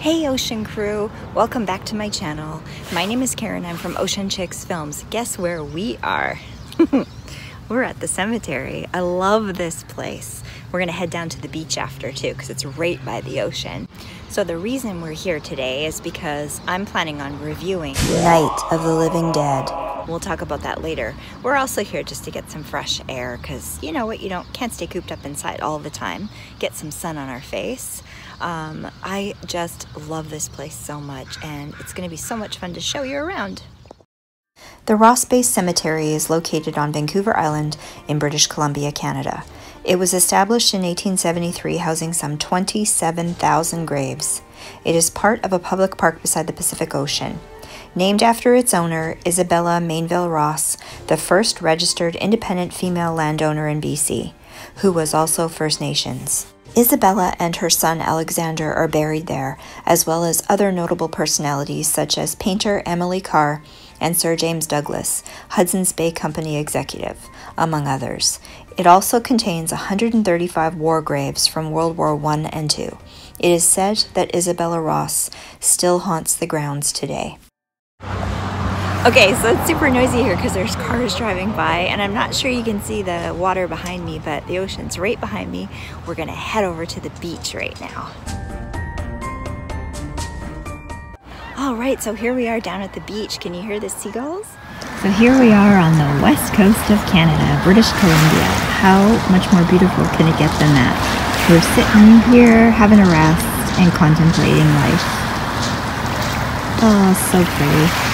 Hey Ocean Crew, welcome back to my channel. My name is Karen, I'm from Ocean Chicks Films. Guess where we are? We're at the cemetery. I love this place. We're gonna head down to the beach after too, because it's right by the ocean. So the reason we're here today is because I'm planning on reviewing Night of the Living Dead. We'll talk about that later. We're also here just to get some fresh air, because you know what, can't stay cooped up inside all the time. Get some sun on our face. I just love this place so much, and it's going to be so much fun to show you around. The Ross Bay Cemetery is located on Vancouver Island in British Columbia, Canada. It was established in 1873, housing some 27,000 graves. It is part of a public park beside the Pacific Ocean. Named after its owner, Isabella Mainville Ross, the first registered independent female landowner in BC, who was also First Nations. Isabella and her son Alexander are buried there, as well as other notable personalities such as painter Emily Carr and Sir James Douglas, Hudson's Bay Company executive, among others. It also contains 135 war graves from World War I and II. It is said that Isabella Ross still haunts the grounds today. Okay, so it's super noisy here because there's cars driving by, and I'm not sure you can see the water behind me, but the ocean's right behind me. We're gonna head over to the beach right now. All right, so here we are down at the beach. Can you hear the seagulls? So here we are on the west coast of Canada, British Columbia. How much more beautiful can it get than that? We're sitting here having a rest and contemplating life. Oh, so pretty.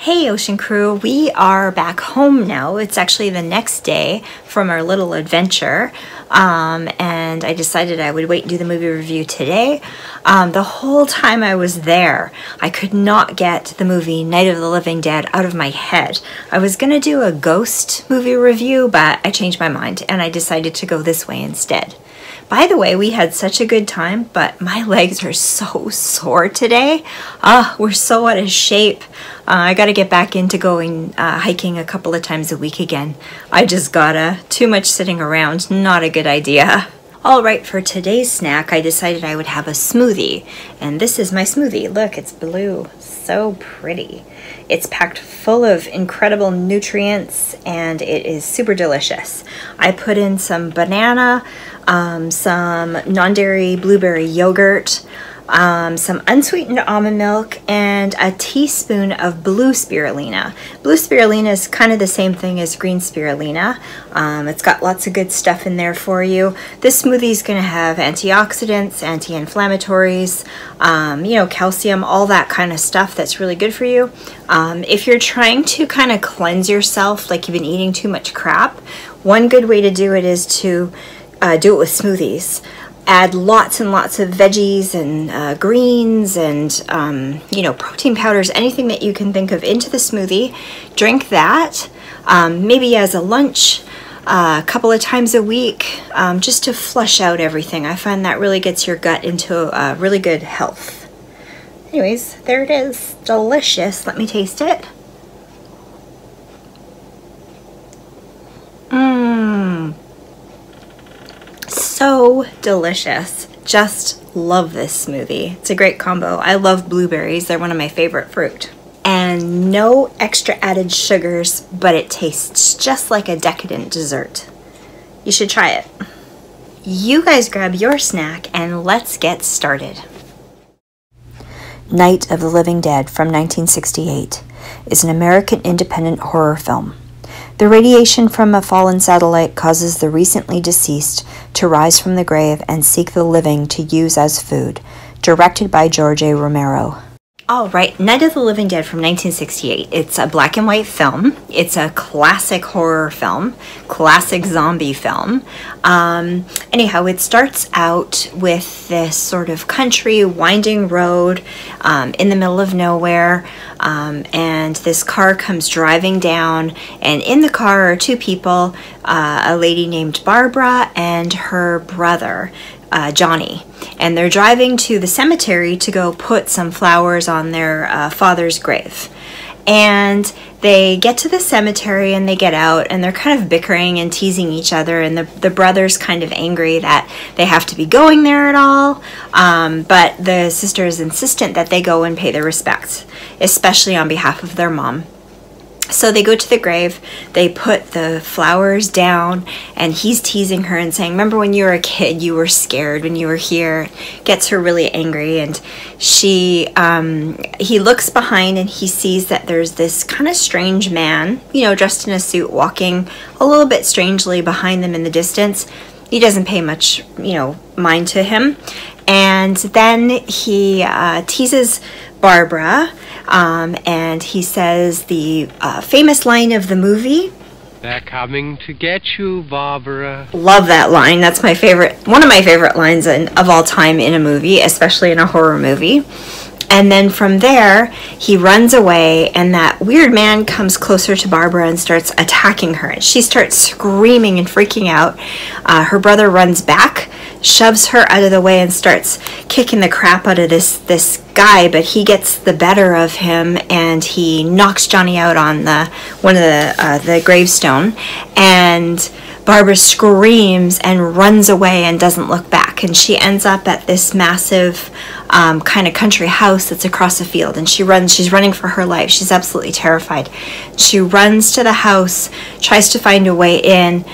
Hey Ocean Crew, we are back home now. It's actually the next day from our little adventure, and I decided I would wait and do the movie review today. The whole time I was there, I could not get the movie Night of the Living Dead out of my head. I was gonna do a ghost movie review, but I changed my mind and I decided to go this way instead. By the way, we had such a good time, but my legs are so sore today. We're so out of shape. I gotta get back into going hiking a couple of times a week again. I just gotta. Too much sitting around, not a good idea. All right, for today's snack, I decided I would have a smoothie. And this is my smoothie. Look, it's blue. So pretty. It's packed full of incredible nutrients, and it is super delicious. I put in some banana, some non-dairy blueberry yogurt, some unsweetened almond milk, and a teaspoon of blue spirulina. Blue spirulina is kind of the same thing as green spirulina. It's got lots of good stuff in there for you. This smoothie is going to have antioxidants, anti-inflammatories, calcium, all that kind of stuff that's really good for you. If you're trying to kind of cleanse yourself, like you've been eating too much crap, one good way to do it is to do it with smoothies. Add lots and lots of veggies and greens and, protein powders, anything that you can think of into the smoothie. Drink that, maybe as a lunch, a couple of times a week, just to flush out everything. I find that really gets your gut into really good health. Anyways, there it is. Delicious. Let me taste it. So delicious. Just love this smoothie. It's a great combo. I love blueberries. They're one of my favorite fruit. And no extra added sugars, but it tastes just like a decadent dessert. You should try it. You guys grab your snack and let's get started. Night of the Living Dead from 1968 is an American independent horror film. The radiation from a fallen satellite causes the recently deceased to rise from the grave and seek the living to use as food. Directed by George A. Romero. All right, Night of the Living Dead from 1968. It's a black and white film. It's a classic horror film, classic zombie film. Anyhow, it starts out with this sort of country winding road in the middle of nowhere, and this car comes driving down, and in the car are two people, a lady named Barbara and her brother, Johnny. And they're driving to the cemetery to go put some flowers on their father's grave. And they get to the cemetery and they get out, and they're kind of bickering and teasing each other, and the brother's kind of angry that they have to be going there at all, but the sister is insistent that they go and pay their respects, especially on behalf of their mom. So they go to the grave, they put the flowers down, and he's teasing her and saying, remember when you were a kid, you were scared when you were here. Gets her really angry, and he looks behind and he sees that there's this kind of strange man, dressed in a suit, walking a little bit strangely behind them in the distance. He doesn't pay much, mind to him. And then he teases Barbara, and he says the famous line of the movie. They're coming to get you, Barbara. Love that line. That's my favorite, one of my favorite lines of all time in a movie, especially in a horror movie. And then from there, he runs away, and that weird man comes closer to Barbara and starts attacking her. And she starts screaming and freaking out. Her brother runs back, shoves her out of the way, and starts kicking the crap out of this guy, but he gets the better of him, and he knocks Johnny out on one of the gravestone. And Barbara screams and runs away and doesn't look back, and she ends up at this massive kind of country house that's across a field, and she's running for her life. She's absolutely terrified. She runs to the house, tries to find a way in,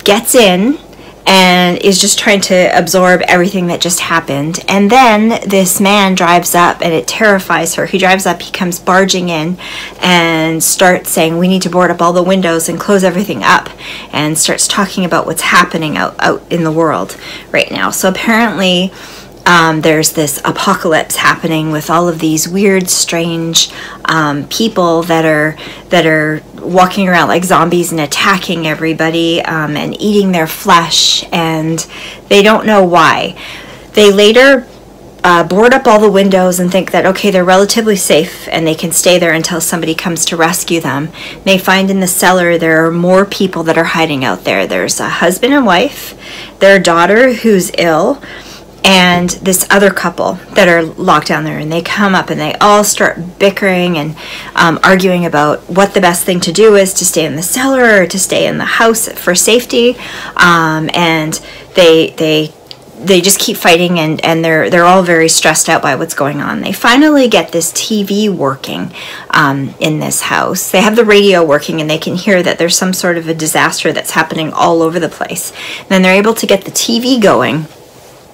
gets in, and is just trying to absorb everything that just happened. And then this man drives up, and it terrifies her. He drives up, he comes barging in and starts saying, we need to board up all the windows and close everything up, and starts talking about what's happening out in the world right now. So apparently there's this apocalypse happening with all of these weird, strange people that are walking around like zombies and attacking everybody and eating their flesh, and they don't know why. They later board up all the windows and think that, okay, they're relatively safe and they can stay there until somebody comes to rescue them. They find in the cellar there are more people that are hiding out there. There's a husband and wife, their daughter who's ill, and this other couple that are locked down there. And they come up and they all start bickering and arguing about what the best thing to do is, to stay in the cellar or to stay in the house for safety. And they just keep fighting, and they're all very stressed out by what's going on. They finally get this TV working in this house. They have the radio working, and they can hear that there's some sort of a disaster that's happening all over the place. And then they're able to get the TV going.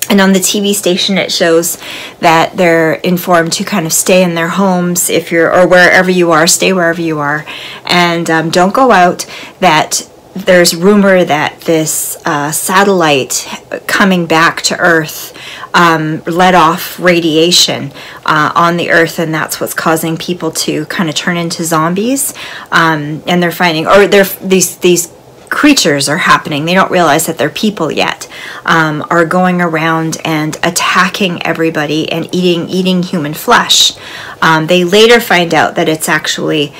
And on the TV station, it shows that they're informed to kind of stay in their homes or wherever you are, stay wherever you are, and don't go out. That there's rumor that this satellite coming back to Earth let off radiation on the Earth, and that's what's causing people to kind of turn into zombies. And they're finding, or these creatures are happening. They don't realize that they're people yet. Are going around and attacking everybody and eating human flesh. They later find out that it's actually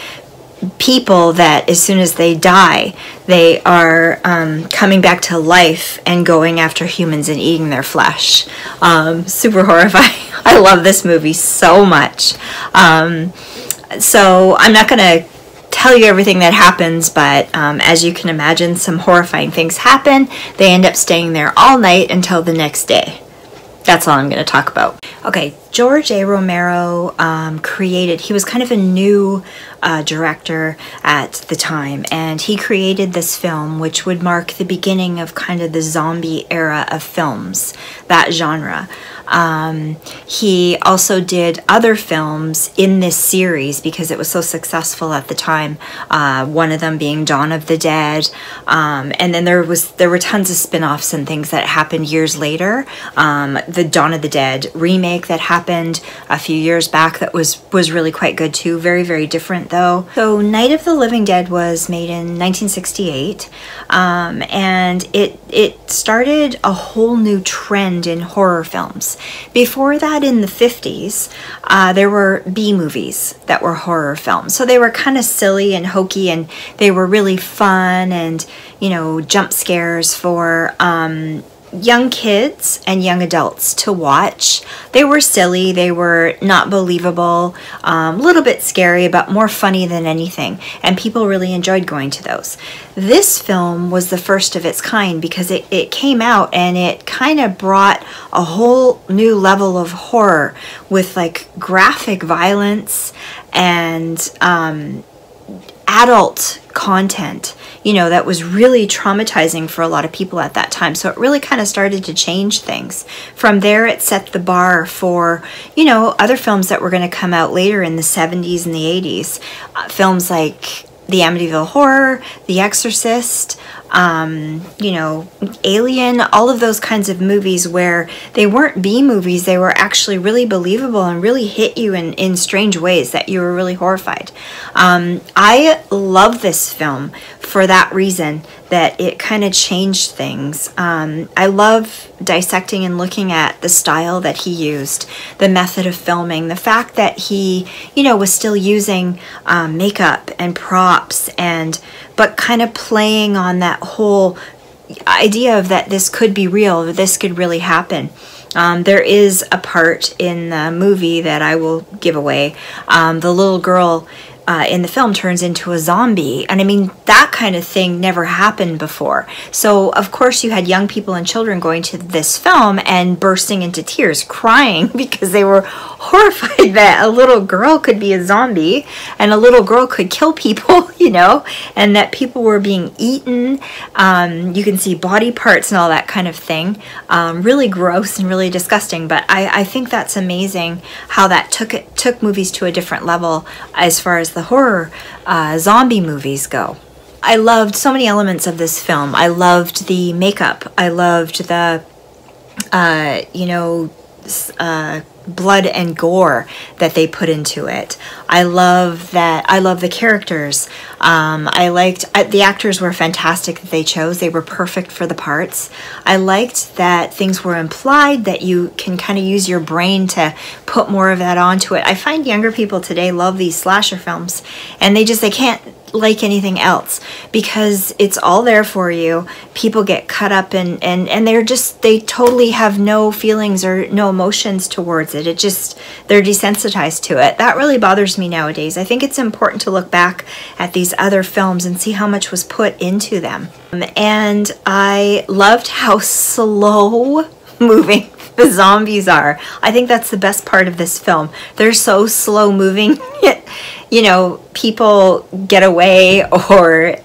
people that as soon as they die, they are coming back to life and going after humans and eating their flesh. Super horrifying. I love this movie so much. So I'm not going to tell you everything that happens, but as you can imagine, some horrifying things happen. They end up staying there all night until the next day. That's all I'm going to talk about. Okay, George A. Romero he was kind of a new director at the time, and he created this film which would mark the beginning of kind of the zombie era of films, that genre. He also did other films in this series because it was so successful at the time, one of them being Dawn of the Dead, and then there were tons of spin-offs and things that happened years later. The Dawn of the Dead remake that happened a few years back that was really quite good too. Very, very different though. So Night of the Living Dead was made in 1968, and it started a whole new trend in horror films. Before that, in the 50s, there were B movies that were horror films. So they were kind of silly and hokey, and they were really fun, and jump scares for young kids and young adults to watch. They were silly, they were not believable, a little bit scary, but more funny than anything, and people really enjoyed going to those. This film was the first of its kind because it came out and it kind of brought a whole new level of horror with like graphic violence and adult content, you know, that was really traumatizing for a lot of people at that time. So it really kind of started to change things. From there, it set the bar for, you know, other films that were going to come out later in the 70s and the 80s. Films like the Amityville Horror, The Exorcist, you know, Alien, all of those kinds of movies where they weren't B movies, they were actually really believable and really hit you in strange ways that you were really horrified. I love this film for that reason, that it kind of changed things. I love dissecting and looking at the style that he used, the method of filming, the fact that he, you know, was still using makeup and props, but kind of playing on that whole idea of that this could be real, that this could really happen. There is a part in the movie that I will give away. The little girl in the film turns into a zombie, and I mean, that kind of thing never happened before. So of course you had young people and children going to this film and bursting into tears, crying because they were horrified that a little girl could be a zombie and a little girl could kill people, you know, and that people were being eaten. You can see body parts and all that kind of thing. Really gross and really disgusting, but I think that's amazing how that took movies to a different level as far as the horror zombie movies go. I loved so many elements of this film. I loved the makeup. I loved the, you know, blood and gore that they put into it. I love that. I love the characters. I liked the actors were fantastic that they chose. They were perfect for the parts. I liked that things were implied, that you can kind of use your brain to put more of that onto it. I find younger people today love these slasher films, and they can't like anything else because it's all there for you. People get cut up and they totally have no feelings or no emotions towards it. They're desensitized to it. That really bothers me nowadays. I think it's important to look back at these other films and see how much was put into them. And I loved how slow moving the zombies are. I think that's the best part of this film. They're so slow moving. You know, people get away or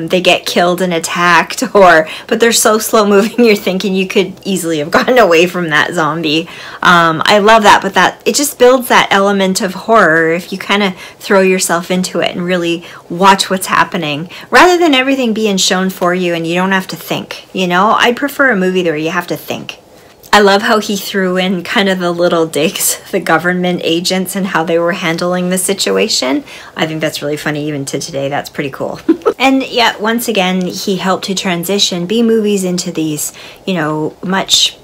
they get killed and attacked, but they're so slow moving you're thinking you could easily have gotten away from that zombie. I love that, but it just builds that element of horror if you kind of throw yourself into it and really watch what's happening rather than everything being shown for you and you don't have to think. You know, I prefer a movie where you have to think. I love how he threw in kind of the little digs, the government agents and how they were handling the situation. I think that's really funny even to today. That's pretty cool. And yet, once again, he helped to transition B movies into these, you know, much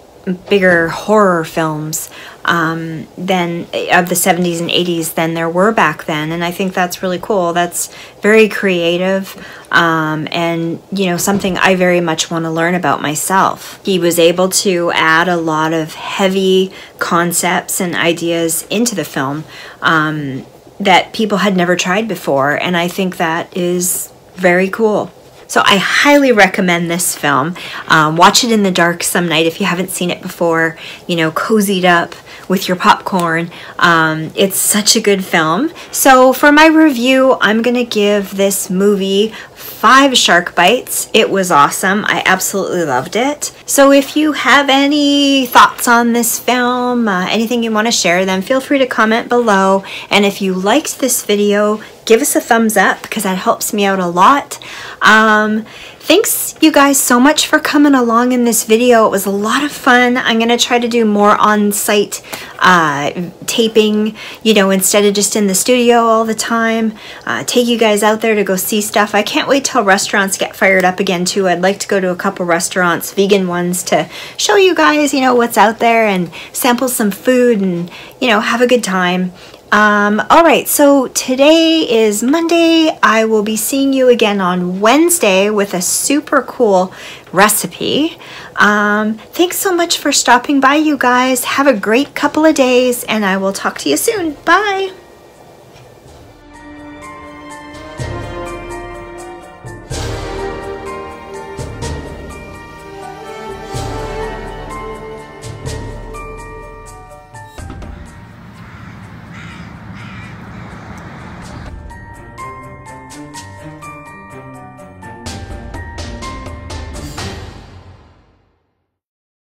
bigger horror films than of the 70s and 80s than there were back then, and I think that's really cool. That's very creative, and you know, something I very much want to learn about myself. He was able to add a lot of heavy concepts and ideas into the film that people had never tried before, and I think that is very cool. So I highly recommend this film. Watch it in the dark some night if you haven't seen it before, you know, cozied up with your popcorn. It's such a good film. So for my review, I'm going to give this movie 5 shark bites. It was awesome. I absolutely loved it. So if you have any thoughts on this film, anything you want to share, then feel free to comment below. And if you liked this video, give us a thumbs up because that helps me out a lot. Thanks you guys so much for coming along in this video. It was a lot of fun. I'm going to try to do more on-site taping, you know, instead of just in the studio all the time. Take you guys out there to go see stuff. I can't wait till restaurants get fired up again too. I'd like to go to a couple restaurants, vegan ones, to show you guys, you know, what's out there and sample some food and, you know, have a good time. All right, so today is Monday. I will be seeing you again on Wednesday with a super cool recipe. Thanks so much for stopping by, you guys. Have a great couple of days, and I will talk to you soon. Bye.